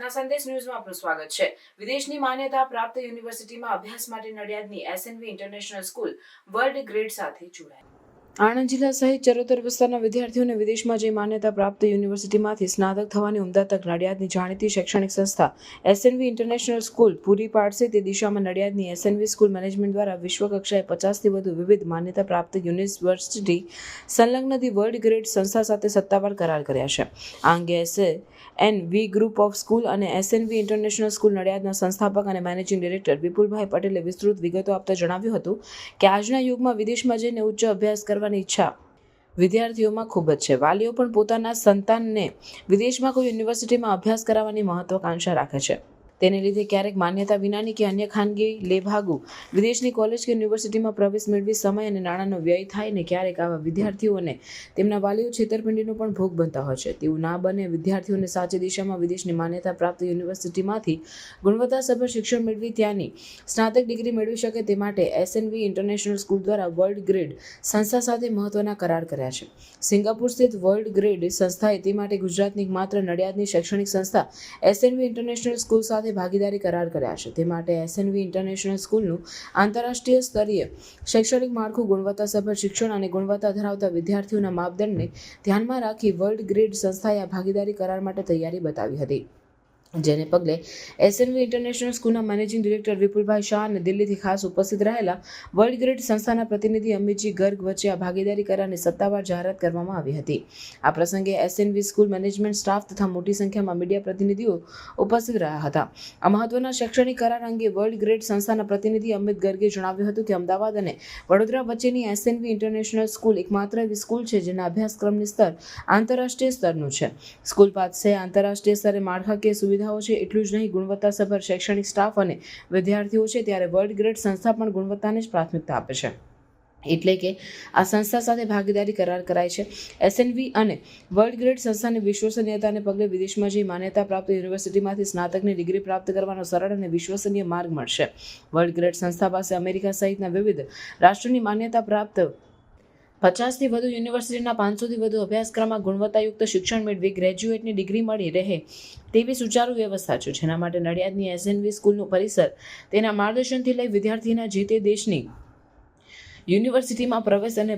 મહા સંદેશ ન્યૂઝમાં આપનું સ્વાગત છે। વિદેશની માન્યતા પ્રાપ્ત યુનિવર્સિટીમાં અભ્યાસ માટે નડિયાદની SNV international school world grade સાથે જોડાઈ। આણંદ જિલ્લા સહિત ચરોતર વિસ્તારના વિદ્યાર્થીઓને વિદેશમાં જઈ માન્યતા પ્રાપ્ત યુનિવર્સિટીમાંથી સ્નાતક થવાની ઉમદા તક નડિયાદની જાણીતી શૈક્ષણિક સંસ્થા એસએનવી ઇન્ટરનેશનલ સ્કૂલ પૂરી પાડશે તે દિશામાં નડિયાદની એસએનવી સ્કૂલ મેનેજમેન્ટ દ્વારા વિશ્વ કક્ષાએ 50થી વધુ વિવિધ માન્યતા પ્રાપ્ત યુનિવર્સિટી સંલગ્ન ધી વર્લ્ડ ગ્રેડ સંસ્થા સાથે સત્તાવાર કરાર કર્યા છે। આ અંગે એસએનવી ગ્રુપ ઓફ સ્કૂલ અને એસએનવી ઇન્ટરનેશનલ સ્કૂલ નડિયાદના સંસ્થાપક અને મેનેજિંગ ડિરેક્ટર વિપુલભાઈ પટેલે વિસ્તૃત વિગતો આપતા જણાવ્યું હતું કે આજના યુગમાં વિદેશમાં જઈને ઉચ્ચ અભ્યાસ કરવાની ઈચ્છા વિદ્યાર્થીઓમાં ખૂબ જ છે। વાલીઓ પણ પોતાના સંતાનને વિદેશમાં કોઈ યુનિવર્સિટીમાં અભ્યાસ કરાવવાની મહત્વાકાંક્ષા રાખે છે। તેને લીધે ક્યારેક માન્યતા વિનાની કે અન્ય ખાનગી લેભાગુ વિદેશની કોલેજ કે યુનિવર્સિટીમાં પ્રવેશ મેળવી સમય અને નાણાંનો વ્યય થાય ને ક્યારેક આવા વિદ્યાર્થીઓને તેમના વાલીઓ છેતરપિંડીનો પણ ભોગ બનતા હોય છે। તેવું ના બને, વિદ્યાર્થીઓને સાચી દિશામાં વિદેશની માન્યતા પ્રાપ્ત યુનિવર્સિટીમાંથી ગુણવત્તાસભર શિક્ષણ મેળવી ત્યાંની સ્નાતક ડિગ્રી મેળવી શકે તે માટે એસએનવી ઇન્ટરનેશનલ સ્કૂલ દ્વારા વર્લ્ડ ગ્રેડ સંસ્થા સાથે મહત્વના કરાર કર્યા છે। સિંગાપુર સ્થિત વર્લ્ડ ગ્રેડ સંસ્થાએ તે માટે ગુજરાતની માત્ર નડિયાદની શૈક્ષણિક સંસ્થા એસએનવી ઇન્ટરનેશનલ સ્કૂલ સાથે ભાગીદારી કરાર કર્યા છે। તે માટે એસએનવી ઇન્ટરનેશનલ સ્કૂલનું આંતરરાષ્ટ્રીય સ્તરીય શૈક્ષણિક માળખું ગુણવત્તાસભર શિક્ષણ અને ગુણવત્તા ધરાવતા વિદ્યાર્થીઓના માપદંડને ધ્યાનમાં રાખી વર્લ્ડ ગ્રેડ સંસ્થાએ આ ભાગીદારી કરાર માટે તૈયારી બતાવી હતી, જેને પગલે એસએનવી ઇન્ટરનેશનલ સ્કૂલના મેનેજિંગ ડિરેક્ટર વિપુલભાઈ શાહ અને દિલ્હીથી ખાસ ઉપસ્થિત રહેલા વર્લ્ડ ગ્રેડ સંસ્થાના પ્રતિનિધિ અમિતજી ગર્ગ વચ્ચે આ ભાગીદારી કરારની સત્તાવાર જાહેરાત કરવામાં આવી હતી। આ પ્રસંગે એસએનવી સ્કૂલ મેનેજમેન્ટ સ્ટાફ તથા મોટી સંખ્યામાં મીડિયા પ્રતિનિધિઓ ઉપસ્થિત રહ્યા હતા। આ મહત્વના શૈક્ષણિક કરાર અંગે વર્લ્ડ ગ્રેડ સંસ્થાના પ્રતિનિધિ અમિત ગર્ગે જણાવ્યું હતું કે અમદાવાદ અને વડોદરા વચ્ચેની એસએનવી ઇન્ટરનેશનલ સ્કૂલ એકમાત્ર એવી સ્કૂલ છે જેના અભ્યાસક્રમની સ્તર આંતરરાષ્ટ્રીય સ્તરનું છે। સ્કૂલ પાસે આંતરરાષ્ટ્રીય સ્તરે માળખાકીય સુવિધાઓ છે, એટલું જ નહીં ગુણવત્તાસભર શૈક્ષણિક સ્ટાફ અને વિદ્યાર્થીઓ છે, ત્યારે વર્લ્ડ ગ્રેડ સંસ્થા પણ ગુણવત્તાને જ પ્રાથમિકતા આપે છે। એટલે કે આ સંસ્થા સાથે ભાગીદારી કરાર કરાય છે। એસએનવી અને વર્લ્ડ ગ્રેડ સંસ્થાની વિશ્વસનીયતાને પગલે વિદેશમાં જઈ માન્યતા પ્રાપ્ત યુનિવર્સિટીમાંથી સ્નાતકની ડિગ્રી પ્રાપ્ત કરવાનો સરળ અને વિશ્વસનીય માર્ગ મળશે। વર્લ્ડ ગ્રેડ સંસ્થા પાસે અમેરિકા સહિતના વિવિધ રાષ્ટ્રોની માન્યતા પ્રાપ્ત 50થી વધુ યુનિવર્સિટીના 500થી વધુ અભ્યાસક્રમમાં ગુણવત્તાયુક્ત શિક્ષણ મેળવી ગ્રેજ્યુએટની ડિગ્રી મળી રહે તેવી સુચારુ વ્યવસ્થા છે, જેના માટે નડિયાદની એસએનવી સ્કૂલનું પરિસર તેના માર્ગદર્શનથી લઈ વિદ્યાર્થીના જે તે દેશની યુનિવર્સિટીમાં પ્રવેશ અને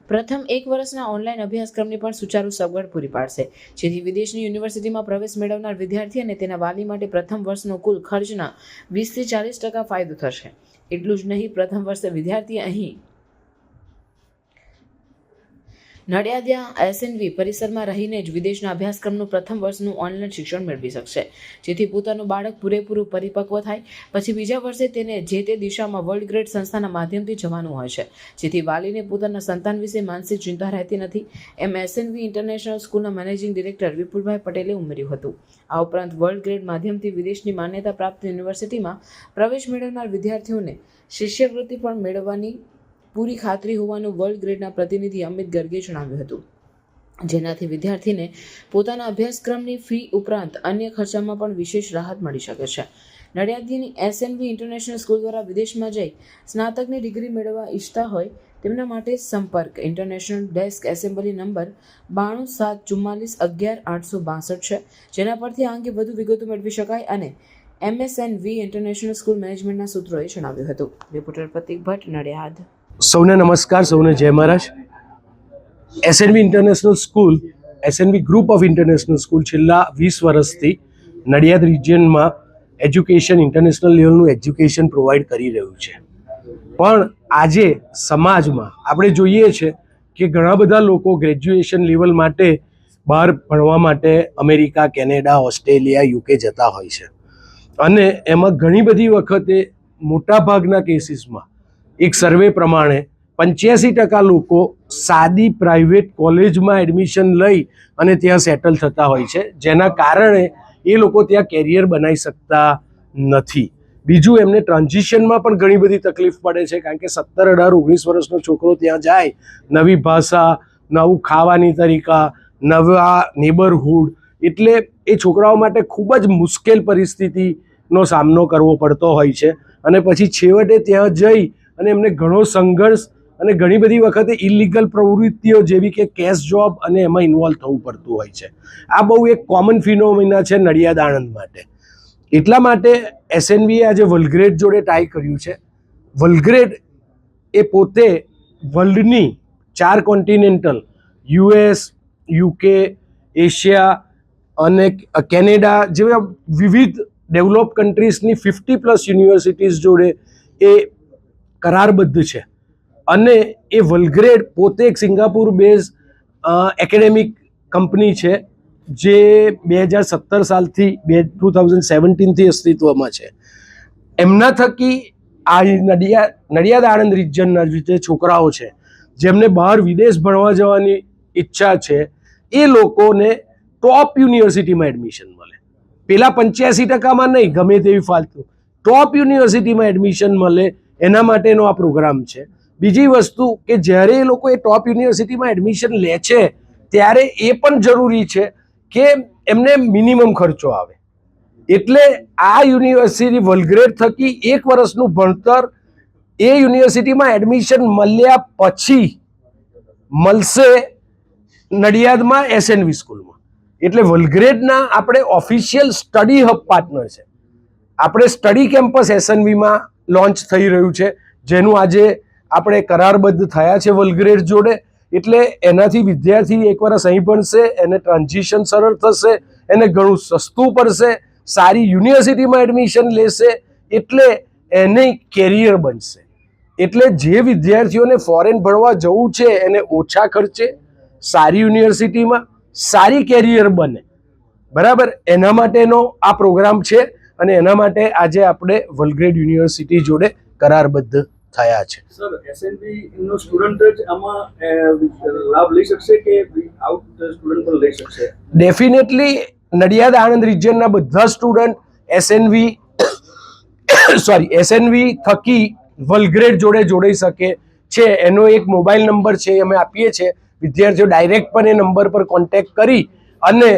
પ્રથમ 1 વર્ષના ઓનલાઈન અભ્યાસક્રમની પણ સુચારુ સગવડ પૂરી પાડશે, જેથી વિદેશની યુનિવર્સિટીમાં પ્રવેશ મેળવનાર વિદ્યાર્થી અને તેના વાલી માટે પ્રથમ વર્ષનો કુલ ખર્ચના 20થી 40% ફાયદો થશે। એટલું જ નહીં, પ્રથમ વર્ષે વિદ્યાર્થી અહીં નડિયાદના એસએનવી પરિસરમાં રહીને જ વિદેશના અભ્યાસક્રમનું પ્રથમ વર્ષનું ઓનલાઈન શિક્ષણ મેળવી શકશે, જેથી પોતાનું બાળક પૂરેપૂરું પરિપક્વ થાય પછી બીજા વર્ષે તેને જે તે દિશામાં વર્લ્ડ ગ્રેડ સંસ્થાના માધ્યમથી જવાનું હોય છે, જેથી વાલીને પોતાના સંતાન વિશે માનસિક ચિંતા રહેતી નથી, એમ એસએનવી ઇન્ટરનેશનલ સ્કૂલના મેનેજિંગ ડિરેક્ટર વિપુલભાઈ પટેલે ઉમેર્યું હતું। આ ઉપરાંત વર્લ્ડ ગ્રેડ માધ્યમથી વિદેશની માન્યતા પ્રાપ્ત યુનિવર્સિટીમાં પ્રવેશ મેળવનાર વિદ્યાર્થીઓને શિષ્યવૃત્તિ પણ મેળવવાની પૂરી ખાતરી હોવાનું વર્લ્ડ ગ્રેડના પ્રતિનિધિ અમિત ગર્ગે જણાવ્યું હતું, જેનાથી વિદ્યાર્થીને પોતાના અભ્યાસક્રમની ફી ઉપરાંત અન્ય ખર્ચામાં પણ વિશેષ રાહત મળી શકે છે। નડિયાદની એસએનવી ઇન્ટરનેશનલ સ્કૂલ દ્વારા વિદેશમાં જઈ સ્નાતકની ડિગ્રી મેળવવા ઈચ્છતા હોય તેમના માટે સંપર્ક ઇન્ટરનેશનલ ડેસ્ક એસેમ્બલી નંબર 9274411862 છે, જેના પરથી આ અંગે વધુ વિગતો મેળવી શકાય અને એમએસએનવી ઇન્ટરનેશનલ સ્કૂલ મેનેજમેન્ટના સૂત્રોએ જણાવ્યું હતું। રિપોર્ટર પ્રતિક ભટ્ટ, નડિયાદ। સૌને નમસ્કાર, સૌને જય મહારાજ। SNV international school, SNV group of international school છેલ્લા 20 વર્ષથી નડિયાદ રિજિયનમાં એજ્યુકેશન, ઇન્ટરનેશનલ લેવલનું એજ્યુકેશન પ્રોવાઈડ કરી રહ્યું છે। પણ આજે સમાજમાં આપણે જોઈએ છે કે ઘણા બધા લોકો ગ્રેજ્યુએશન લેવલ માટે બહાર ભણવા માટે અમેરિકા, કેનેડા, ઓસ્ટ્રેલિયા, યુકે જતા હોય છે અને એમાં ઘણી બધી વખતે મોટાભાગના કેસીસમાં એક સર્વે પ્રમાણે 85% લોકો સાદી પ્રાઇવેટ કોલેજમાં એડમિશન લઈ અને ત્યાં સેટલ થતા હોય છે, જેના કારણે એ લોકો ત્યાં કેરિયર બનાવી શકતા નથી। બીજું, એમને ટ્રાન્ઝિશનમાં પણ ઘણી બધી તકલીફ પડે છે, કારણ કે 17, 18, 19 વર્ષનો છોકરો ત્યાં જાય, નવી ભાષા, નવું ખાવાની તરીકા, નવા નેબરહુડ, એટલે એ છોકરાઓ માટે ખૂબ જ મુશ્કેલ પરિસ્થિતિનો સામનો કરવો પડતો હોય છે અને પછી છેવટે ત્યાં જઈ અને એમને ઘણો સંઘર્ષ અને ઘણી બધી વખતે ઇલીગલ પ્રવૃત્તિઓ જેવી કે કેશ જોબ અને એમાં ઇન્વોલ્વ થવું પડતું હોય છે. આ બહુ એક કોમન ફિનોમિના છે નડિયાદ આણંદ માટે. એટલા માટે એસએનવીએ આજે વર્લ્ડગ્રેડ જોડે ટાઈ કર્યું છે. વર્લ્ડગ્રેડ એ પોતે વર્લ્ડની 4 કોન્ટિનેન્ટલ યુએસ, યુકે, એશિયા અને કેનેડા જેવા વિવિધ ડેવલપ કન્ટ્રીઝની 50+ યુનિવર્સિટીઝ જોડે એ કરારબદ્ધ છે. અને એ વર્લ્ડગ્રેડ પોતે એક સિંગાપુર બેઝ એકેડેમિક કંપની છે જે 2017 સાલથી 2017થી અસ્તિત્વમાં છે. એમના થકી આ નડિયાદ આણંદ રિજનના જે છોકરાઓ છે જેમને બહાર વિદેશ ભણવા જવાની ઈચ્છા છે એ લોકોને ટોપ યુનિવર્સિટીમાં એડમિશન મળે. પેલા 85% નહીં, ગમે તેવી ફાલતુ, ટોપ યુનિવર્સિટીમાં એડમિશન મળે એના માટેનો આ પ્રોગ્રામ છે. બીજી વસ્તુ કે જ્યારે એ લોકો એ ટોપ યુનિવર્સિટીમાં એડમિશન લે છે ત્યારે એ પણ જરૂરી છે કે એમને મિનિમમ ખર્ચો આવે. એટલે આ યુનિવર્સિટી વર્લ્ડગ્રેડ થકી 1 વર્ષનું ભણતર એ યુનિવર્સિટીમાં એડમિશન મળ્યા પછી મળશે નડિયાદમાં એસએનવી સ્કૂલમાં. એટલે વર્લ્ડગ્રેડના આપણે ઓફિશિયલ સ્ટડી હબ પાર્ટનર છે. આપણે સ્ટડી કેમ્પસ એસએનવીમાં લોન્ચ થઈ રહ્યું છે જેનું આજે આપણે કરારબદ્ધ થયા છે વર્લ્ડગ્રેડ જોડે. એટલે એનાથી વિદ્યાર્થી એક વર્ષ અહીં ભણશે, એને ટ્રાન્ઝિશન સરળ થશે, એને ઘણું સસ્તું પડશે, સારી યુનિવર્સિટીમાં એડમિશન લેશે એટલે એને કેરિયર બનશે. એટલે જે વિદ્યાર્થીઓને ફોરેન ભણવા જવું છે એને ઓછા ખર્ચે સારી યુનિવર્સિટીમાં સારી કેરિયર બને, બરાબર, એના માટેનો આ પ્રોગ્રામ છે. અને એના માટે આજે આપણે વર્લ્ડગ્રેડ યુનિવર્સિટી જોડે કરારબદ્ધ થયા છે. સર, એસએનવી નો સ્ટુડન્ટ જ આમાં લાભ લઈ શકશે કે આઉટ સ્ટુડન્ટ પણ લઈ શકશે? ડેફિનેટલી નડિયાદ આણંદ રિજનના બધા સ્ટુડન્ટ એસએનવી થકી વર્લ્ડગ્રેડ જોડે જોડાઈ શકે છે. એનો એક મોબાઈલ નંબર છે અમે આપીએ છીએ. વિદ્યાર્થીઓ ડાયરેક્ટ પણ એ નંબર પર કોન્ટેક્ટ કરી અને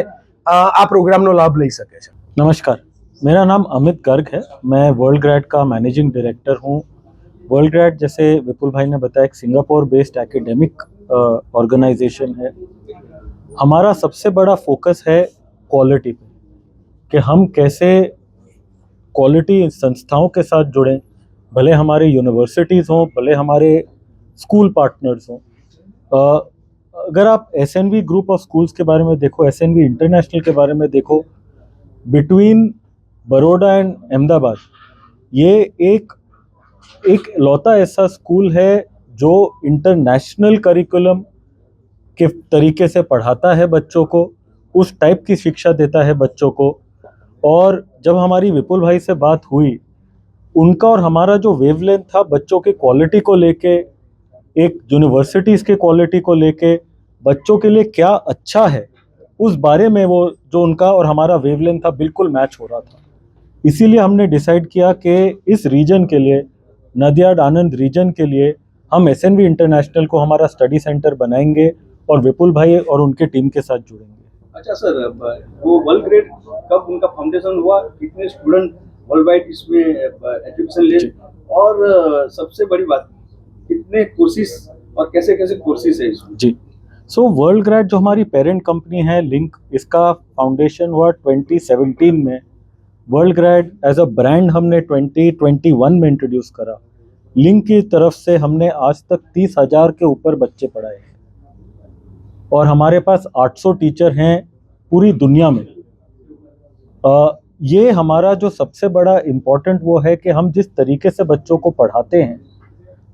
આ प्रोग्राम નો लाभ ले सके છે. नमस्कार, मेरा नाम अमित गर्ग है. मैं वर्ल्ड ग्रैड का मैनेजिंग डायरेक्टर हूँ. वर्ल्ड ग्रैड, जैसे विपुल भाई ने बताया, एक सिंगापुर बेस्ड एकेडमिक ऑर्गेनाइजेशन है. हमारा सबसे बड़ा फोकस है क्वालिटी पे, कि हम कैसे क्वालिटी संस्थाओं के साथ जुड़ें, भले हमारे यूनिवर्सिटीज़ हों, भले हमारे स्कूल पार्टनर्स हों. अगर आप एसएनवी ग्रुप ऑफ स्कूल्स के बारे में देखो, एसएनवी इंटरनेशनल के बारे में देखो, बिटवीन बड़ौदा एंड अहमदाबाद, ये एक लौता ऐसा स्कूल है जो इंटरनेशनल करिकुलम के तरीके से पढ़ाता है बच्चों को, उस टाइप की शिक्षा देता है बच्चों को. और जब हमारी विपुल भाई से बात हुई, उनका और हमारा जो वेवलेंथ था बच्चों के क्वालिटी को लेके, एक यूनिवर्सिटीज़ के क्वालिटी को लेके, बच्चों के लिए क्या अच्छा है, उस बारे में वो जो उनका और हमारा वेवलेंथ था बिल्कुल मैच हो रहा था. इसीलिए हमने डिसाइड किया कि इस रीजन के लिए, नडियाद आनंद रीजन के लिए, हम एसएनवी इंटरनेशनल को हमारा स्टडी सेंटर बनाएंगे और विपुल भाई और उनके टीम के साथ जुड़ेंगे. अच्छा सर, वो वर्ल्ड ग्रेड कब उनका फाउंडेशन हुआ, कितने स्टूडेंट वर्ल्ड वाइड इसमें एजुकेशन ले, और सबसे बड़ी बात, कितने कोर्सेज और कैसे कैसे कोर्सेज है इसमें? जी, सो वर्ल्ड ग्रैड जो हमारी पेरेंट कंपनी है लिंक, इसका फाउंडेशन हुआ 2017 में. वर्ल्ड ग्रैड एज अ ब्रांड हमने 2021 में इंट्रोड्यूस करा. लिंक की तरफ से हमने आज तक 30,000 के ऊपर बच्चे पढ़ाए हैं और हमारे पास 800 टीचर हैं पूरी दुनिया में. ये हमारा जो सबसे बड़ा इम्पोर्टेंट वो है कि हम जिस तरीके से बच्चों को पढ़ाते हैं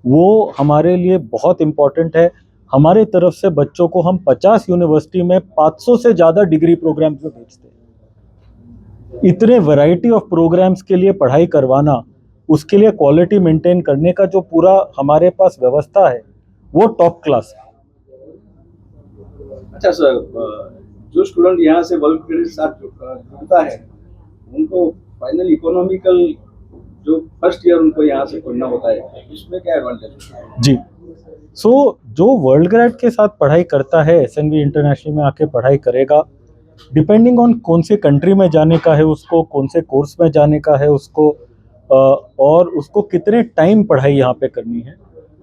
वो हमारे लिए बहुत इम्पोर्टेंट है. हमारे तरफ से बच्चों को हम 50 यूनिवर्सिटी में 500 से ज़्यादा डिग्री प्रोग्राम्स में भेजते हैं. इतने वैरायटी ऑफ प्रोग्राम्स के लिए पढ़ाई करवाना, उसके लिए क्वालिटी मेंटेन करने का जो पूरा हमारे पास व्यवस्था है वो टॉप क्लास है. अच्छा सर, जो स्टूडेंट यहाँ से वर्ल्ड ग्रेड के साथ जुड़ता है, उनको फाइनल इकोनॉमिकल जो फर्स्ट ईयर उनको यहाँ से पढ़ना होता है, इसमें क्या एडवांटेज है? जी, सो जो वर्ल्ड ग्रेड के साथ पढ़ाई करता है, एसएनवी इंटरनेशनल में आके पढ़ाई करेगा, डिपेंडिंग ऑन कौन से कंट्री में जाने का है उसको, कौन से कोर्स में जाने का है उसको, और उसको कितने टाइम पढ़ाई यहाँ पे करनी है,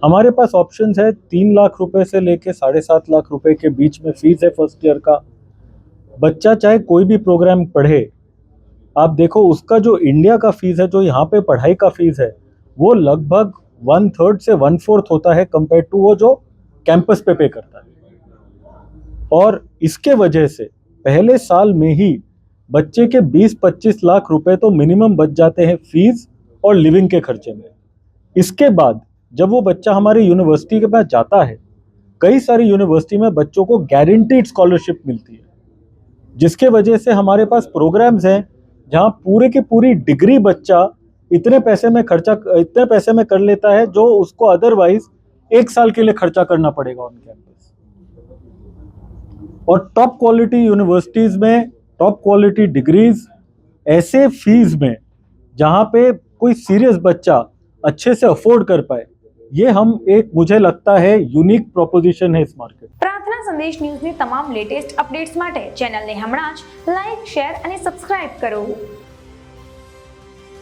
हमारे पास ऑप्शंस है 3 लाख रुपए से लेके 7.5 लाख रुपए के बीच में फीस है फर्स्ट ईयर का। बच्चा चाहे कोई भी प्रोग्राम पढ़े, आप देखो उसका जो इंडिया का फीस है, जो यहाँ पे पढ़ाई का फीस है, वो लगभग 1/3 से 1/4 होता है कंपेयर टू वो जो कैंपस पे करता है। और इसके वजह से पहले साल में ही बच्चे के 20-25 लाख रुपए तो मिनिमम बच जाते हैं फीस और लिविंग के खर्चे में। इसके बाद जब वो बच्चा हमारी यूनिवर्सिटी के पास जाता है, कई सारी यूनिवर्सिटी में बच्चों को गारंटीड स्कॉलरशिप मिलती है, जिसके वजह से हमारे पास प्रोग्राम्स हैं जहां पूरे की पूरी डिग्री बच्चा इतने पैसे में कर लेता है जो उसको अदरवाइज 1 साल के लिए खर्चा करना पड़ेगा ऑन कैंपस। और टॉप क्वालिटी यूनिवर्सिटीज में टॉप क्वालिटी डिग्रीज ऐसे फीस में जहां पे कोई सीरियस बच्चा अच्छे से अफोर्ड कर पाए, ये मुझे लगता है यूनिक प्रोपोजिशन है इस मार्केट। પ્રાર્થના સંદેશ ન્યૂઝની તમામ લેટેસ્ટ અપડેટ્સ માટે ચેનલને હમણાં જ લાઇક, શેર અને સબસ્ક્રાઇબ કરો.